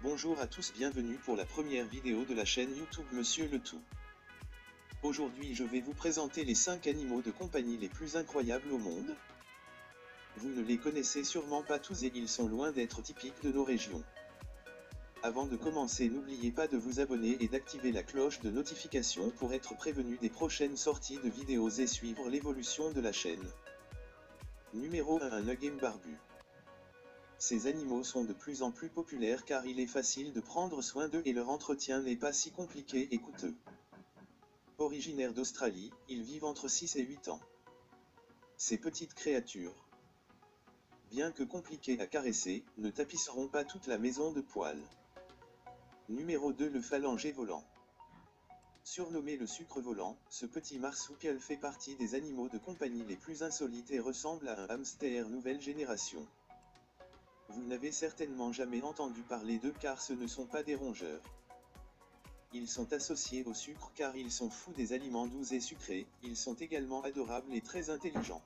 Bonjour à tous, bienvenue pour la première vidéo de la chaîne YouTube Monsieur le Tout. Aujourd'hui je vais vous présenter les 5 animaux de compagnie les plus incroyables au monde. Vous ne les connaissez sûrement pas tous et ils sont loin d'être typiques de nos régions. Avant de commencer, n'oubliez pas de vous abonner et d'activer la cloche de notification pour être prévenu des prochaines sorties de vidéos et suivre l'évolution de la chaîne. Numéro 1, un Ugin barbu. Ces animaux sont de plus en plus populaires car il est facile de prendre soin d'eux et leur entretien n'est pas si compliqué et coûteux. Originaires d'Australie, ils vivent entre 6 et 8 ans. Ces petites créatures, bien que compliquées à caresser, ne tapisseront pas toute la maison de poils. Numéro 2, le phalangé volant. Surnommé le sucre volant, ce petit marsupial fait partie des animaux de compagnie les plus insolites et ressemble à un hamster nouvelle génération. Vous n'avez certainement jamais entendu parler d'eux car ce ne sont pas des rongeurs. Ils sont associés au sucre car ils sont fous des aliments doux et sucrés, ils sont également adorables et très intelligents.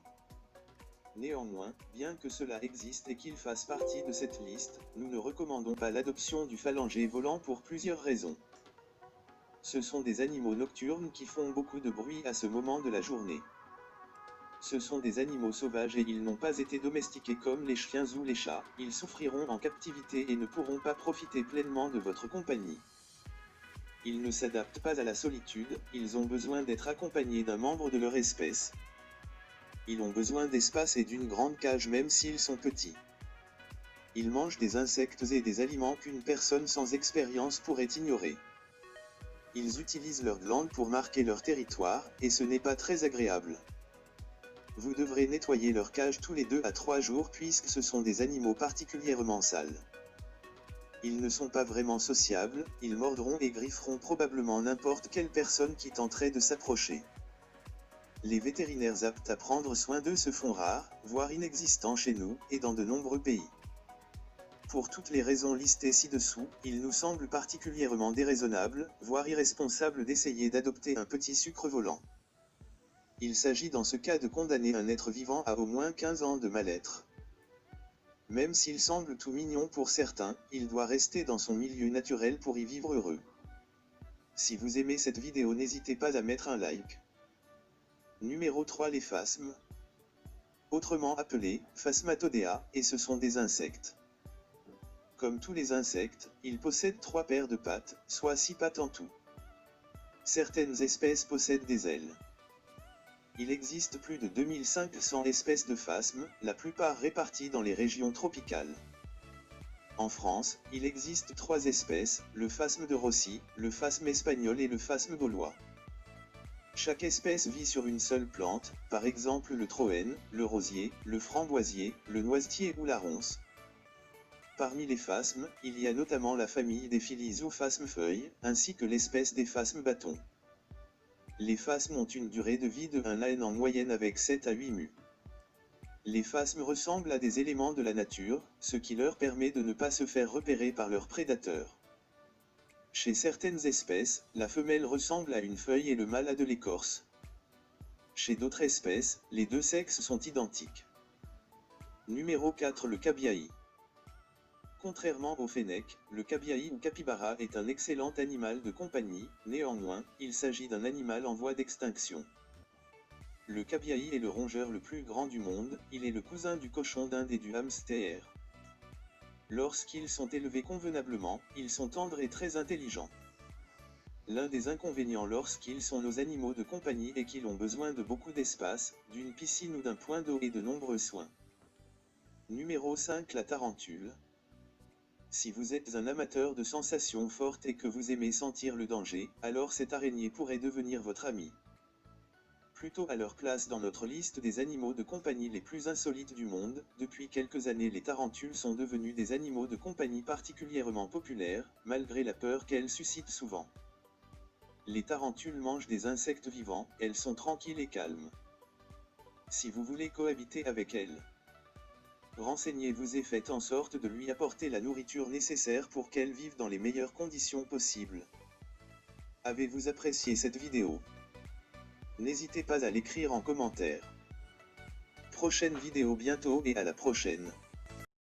Néanmoins, bien que cela existe et qu'ils fassent partie de cette liste, nous ne recommandons pas l'adoption du phalangé volant pour plusieurs raisons. Ce sont des animaux nocturnes qui font beaucoup de bruit à ce moment de la journée. Ce sont des animaux sauvages et ils n'ont pas été domestiqués comme les chiens ou les chats, ils souffriront en captivité et ne pourront pas profiter pleinement de votre compagnie. Ils ne s'adaptent pas à la solitude, ils ont besoin d'être accompagnés d'un membre de leur espèce. Ils ont besoin d'espace et d'une grande cage même s'ils sont petits. Ils mangent des insectes et des aliments qu'une personne sans expérience pourrait ignorer. Ils utilisent leurs glandes pour marquer leur territoire, et ce n'est pas très agréable. Vous devrez nettoyer leur cage tous les 2 à 3 jours puisque ce sont des animaux particulièrement sales. Ils ne sont pas vraiment sociables, ils mordront et grifferont probablement n'importe quelle personne qui tenterait de s'approcher. Les vétérinaires aptes à prendre soin d'eux se font rares, voire inexistants chez nous, et dans de nombreux pays. Pour toutes les raisons listées ci-dessous, il nous semble particulièrement déraisonnable, voire irresponsable d'essayer d'adopter un petit sucre volant. Il s'agit dans ce cas de condamner un être vivant à au moins 15 ans de mal-être. Même s'il semble tout mignon pour certains, il doit rester dans son milieu naturel pour y vivre heureux. Si vous aimez cette vidéo, n'hésitez pas à mettre un like. Numéro 3, les phasmes. Autrement appelés Phasmatodea, et ce sont des insectes. Comme tous les insectes, ils possèdent 3 paires de pattes, soit 6 pattes en tout. Certaines espèces possèdent des ailes. Il existe plus de 2500 espèces de phasmes, la plupart réparties dans les régions tropicales. En France, il existe 3 espèces, le phasme de Rossi, le phasme espagnol et le phasme gaulois. Chaque espèce vit sur une seule plante, par exemple le troène, le rosier, le framboisier, le noisetier ou la ronce. Parmi les phasmes, il y a notamment la famille des phyllis ou phasmes-feuilles, ainsi que l'espèce des phasmes-bâtons. Les phasmes ont une durée de vie de 1 an en moyenne avec 7 à 8 mues. Les phasmes ressemblent à des éléments de la nature, ce qui leur permet de ne pas se faire repérer par leurs prédateurs. Chez certaines espèces, la femelle ressemble à une feuille et le mâle à de l'écorce. Chez d'autres espèces, les deux sexes sont identiques. Numéro 4, le cabiai. Contrairement au fennec, le cabiai ou capybara est un excellent animal de compagnie, néanmoins, il s'agit d'un animal en voie d'extinction. Le cabiai est le rongeur le plus grand du monde, il est le cousin du cochon d'Inde et du hamster. Lorsqu'ils sont élevés convenablement, ils sont tendres et très intelligents. L'un des inconvénients lorsqu'ils sont nos animaux de compagnie est qu'ils ont besoin de beaucoup d'espace, d'une piscine ou d'un point d'eau et de nombreux soins. Numéro 5, la tarentule. Si vous êtes un amateur de sensations fortes et que vous aimez sentir le danger, alors cette araignée pourrait devenir votre amie. Plutôt à leur place dans notre liste des animaux de compagnie les plus insolites du monde, depuis quelques années les tarentules sont devenues des animaux de compagnie particulièrement populaires, malgré la peur qu'elles suscitent souvent. Les tarentules mangent des insectes vivants, elles sont tranquilles et calmes. Si vous voulez cohabiter avec elles, renseignez-vous et faites en sorte de lui apporter la nourriture nécessaire pour qu'elle vive dans les meilleures conditions possibles. Avez-vous apprécié cette vidéo? N'hésitez pas à l'écrire en commentaire. Prochaine vidéo bientôt et à la prochaine.